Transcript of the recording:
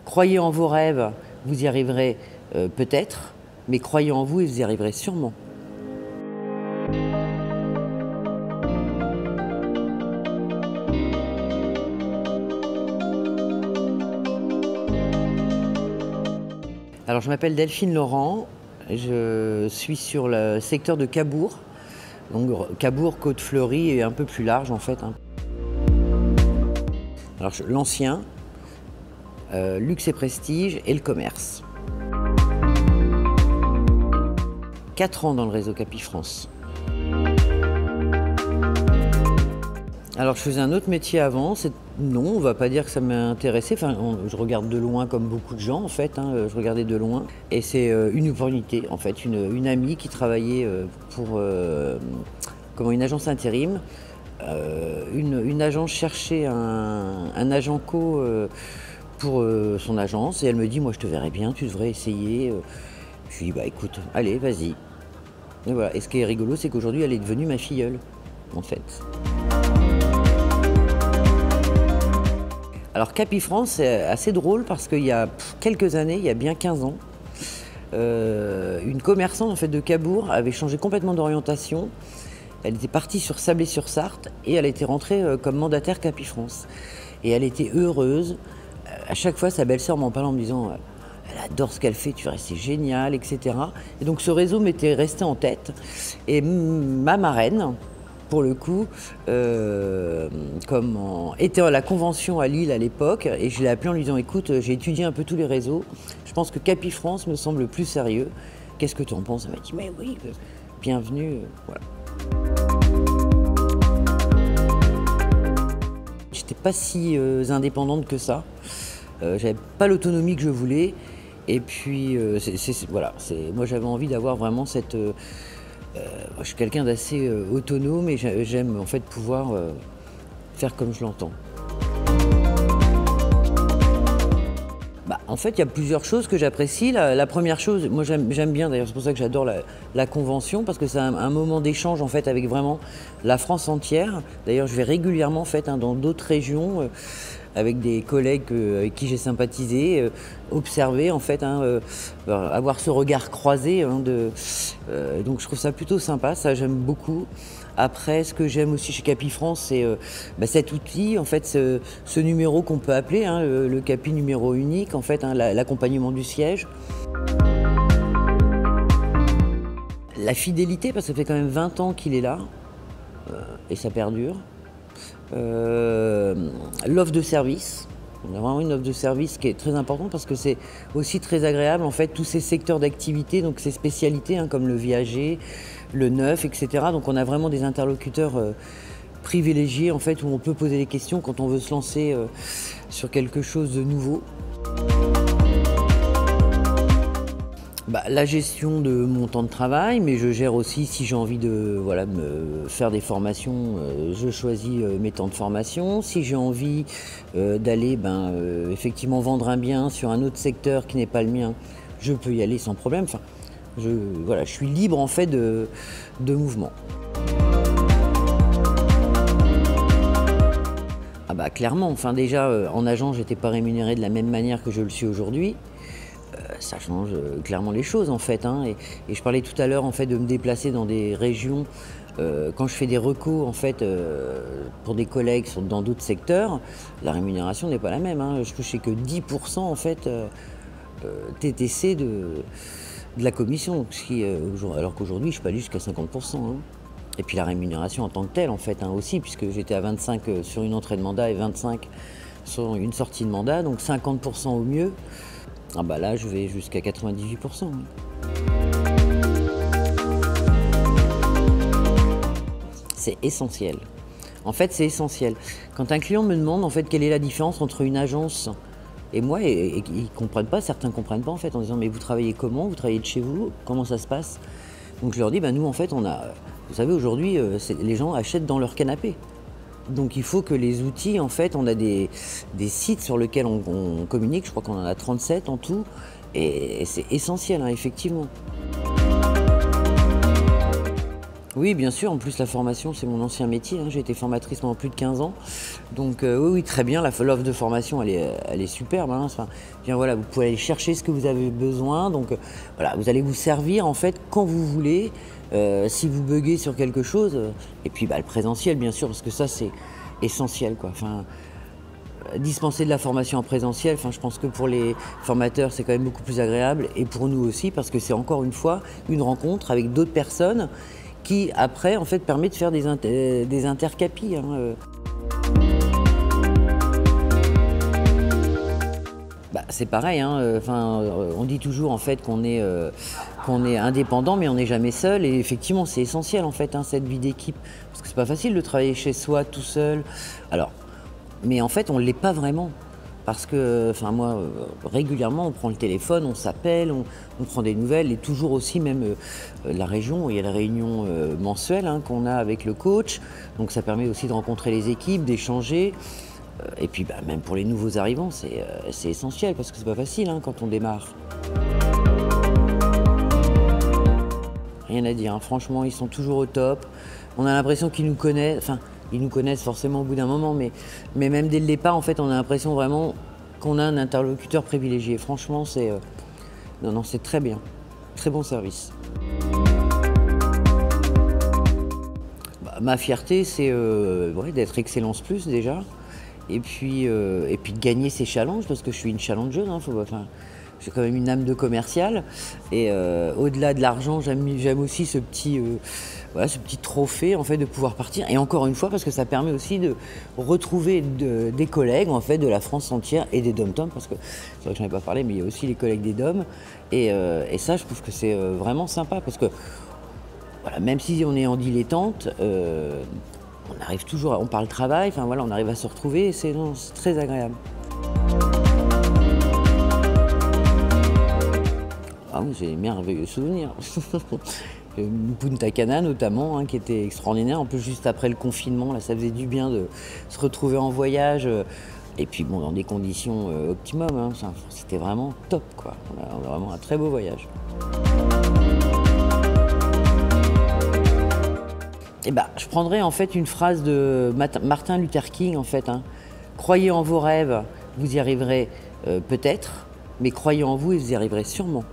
Croyez en vos rêves, vous y arriverez peut-être, mais croyez en vous et vous y arriverez sûrement. Alors je m'appelle Delphine Laurent, je suis sur le secteur de Cabourg, donc Cabourg, Côte-Fleurie et un peu plus large en fait. Alors l'ancien, luxe et prestige et le commerce. 4 ans dans le réseau Capifrance. Alors je faisais un autre métier avant, non, on ne va pas dire que ça m'a intéressé, enfin, je regarde de loin comme beaucoup de gens en fait, je regardais de loin. Et c'est une opportunité en fait, une amie qui travaillait pour une agence intérim. Une agence cherchait un agent co pour son agence et elle me dit moi je te verrais bien, tu devrais essayer. Je lui dis bah écoute, allez vas-y. Et voilà. Et ce qui est rigolo c'est qu'aujourd'hui elle est devenue ma filleule en fait. Alors Capifrance, c'est assez drôle parce qu'il y a quelques années, il y a bien 15 ans, une commerçante en fait, de Cabourg avait changé complètement d'orientation. Elle était partie sur Sablé-sur-Sarthe et elle était rentrée comme mandataire Capifrance. Et elle était heureuse. À chaque fois, sa belle-sœur m'en parlait en me disant elle adore ce qu'elle fait, tu verrais, c'est génial, etc. Et donc ce réseau m'était resté en tête. Et ma marraine, pour le coup, était à la convention à Lille à l'époque, et je l'ai appelée en lui disant écoute, j'ai étudié un peu tous les réseaux, je pense que Capifrance me semble plus sérieux, qu'est-ce que tu en penses? Elle m'a dit mais oui, bienvenue, voilà. J'étais pas si indépendante que ça, j'avais pas l'autonomie que je voulais, et puis voilà, moi j'avais envie d'avoir vraiment cette... je suis quelqu'un d'assez autonome et j'aime en fait pouvoir faire comme je l'entends. En fait, il y a plusieurs choses que j'apprécie. La première chose, moi j'aime bien, d'ailleurs c'est pour ça que j'adore la convention, parce que c'est un moment d'échange en fait avec vraiment la France entière. D'ailleurs je vais régulièrement en fait dans d'autres régions avec des collègues avec qui j'ai sympathisé, observer en fait, avoir ce regard croisé. Donc je trouve ça plutôt sympa, ça j'aime beaucoup. Après, ce que j'aime aussi chez Capifrance, c'est cet outil, en fait, ce numéro qu'on peut appeler le Capi numéro unique, en fait, l'accompagnement du siège. La fidélité, parce que ça fait quand même 20 ans qu'il est là, et ça perdure. L'offre de service. On a vraiment une offre de service qui est très importante parce que c'est aussi très agréable, en fait, tous ces secteurs d'activité, donc ces spécialités comme le viager, le neuf, etc. Donc on a vraiment des interlocuteurs privilégiés, en fait, où on peut poser des questions quand on veut se lancer sur quelque chose de nouveau. La gestion de mon temps de travail, mais je gère aussi si j'ai envie de me faire des formations, je choisis mes temps de formation. Si j'ai envie d'aller effectivement vendre un bien sur un autre secteur qui n'est pas le mien, je peux y aller sans problème. Enfin, je suis libre en fait de mouvement. Clairement, enfin déjà en agent, j'étais pas rémunéré de la même manière que je le suis aujourd'hui. Ça change clairement les choses en fait. Et je parlais tout à l'heure en fait de me déplacer dans des régions quand je fais des recos en fait pour des collègues dans d'autres secteurs, la rémunération n'est pas la même. Je touchais que 10% en fait TTC de la commission, alors qu'aujourd'hui je peux aller jusqu'à 50%. Et puis la rémunération en tant que telle en fait aussi, puisque j'étais à 25 sur une entrée de mandat et 25 sur une sortie de mandat, donc 50% au mieux. Là, je vais jusqu'à 98%. C'est essentiel. En fait, c'est essentiel. Quand un client me demande en fait quelle est la différence entre une agence et moi, et ils comprennent pas, certains comprennent pas en fait, en disant mais vous travaillez comment? Vous travaillez de chez vous? Comment ça se passe? Donc je leur dis nous en fait vous savez aujourd'hui les gens achètent dans leur canapé. Donc il faut que les outils, en fait, on a des sites sur lesquels on communique, je crois qu'on en a 37 en tout, et c'est essentiel, effectivement. Oui, bien sûr. En plus, la formation, c'est mon ancien métier, hein. J'ai été formatrice pendant plus de 15 ans. Donc, oui, oui, très bien. L'offre de formation, elle est superbe, hein. Enfin, bien, voilà, vous pouvez aller chercher ce que vous avez besoin. Donc, voilà, vous allez vous servir, en fait, quand vous voulez. Si vous buguez sur quelque chose. Et puis, bah, le présentiel, bien sûr, parce que ça, c'est essentiel, quoi. Enfin, dispenser de la formation en présentiel, enfin, je pense que pour les formateurs, c'est quand même beaucoup plus agréable. Et pour nous aussi, parce que c'est encore une fois une rencontre avec d'autres personnes qui, après, en fait, permet de faire des intercapis, hein. Bah, c'est pareil, hein, on dit toujours en fait qu'on est indépendant, mais on n'est jamais seul. Et effectivement, c'est essentiel en fait, hein, cette vie d'équipe, parce que c'est pas facile de travailler chez soi tout seul. Alors, mais en fait, on ne l'est pas vraiment. Parce que, enfin moi, régulièrement, on prend le téléphone, on s'appelle, on prend des nouvelles, et toujours aussi même la région, il y a la réunion mensuelle, hein, qu'on a avec le coach, donc ça permet aussi de rencontrer les équipes, d'échanger, et puis bah, même pour les nouveaux arrivants, c'est essentiel, parce que c'est pas facile, hein, quand on démarre. Rien à dire, hein. Franchement, ils sont toujours au top. On a l'impression qu'ils nous connaissent, enfin, ils nous connaissent forcément au bout d'un moment, mais même dès le départ, en fait, on a l'impression vraiment qu'on a un interlocuteur privilégié. Franchement, non, non, c'est très bien. Très bon service. Bah, ma fierté, c'est ouais, d'être Excellence Plus déjà. Et puis de gagner ces challenges, parce que je suis une challengeuse, hein, enfin, j'ai quand même une âme de commercial. Et au-delà de l'argent, j'aime aussi voilà, ce petit trophée en fait, de pouvoir partir. Et encore une fois, parce que ça permet aussi de retrouver des collègues en fait, de la France entière et des DOM-TOM, parce que c'est vrai que j'en ai pas parlé, mais il y a aussi les collègues des DOM. Et ça, je trouve que c'est vraiment sympa, parce que voilà, même si on est en dilettante, on arrive toujours, on parle travail, enfin voilà, on arrive à se retrouver, et c'est très agréable. Ah oui, j'ai des merveilleux souvenirs. Punta Cana notamment, hein, qui était extraordinaire. En plus, juste après le confinement, là, ça faisait du bien de se retrouver en voyage. Et puis bon, dans des conditions optimum, hein. Enfin, c'était vraiment top, quoi. On a vraiment un très beau voyage. Et bah, je prendrais en fait une phrase de Martin Luther King, en fait, hein. Croyez en vos rêves, vous y arriverez peut-être, mais croyez en vous et vous y arriverez sûrement.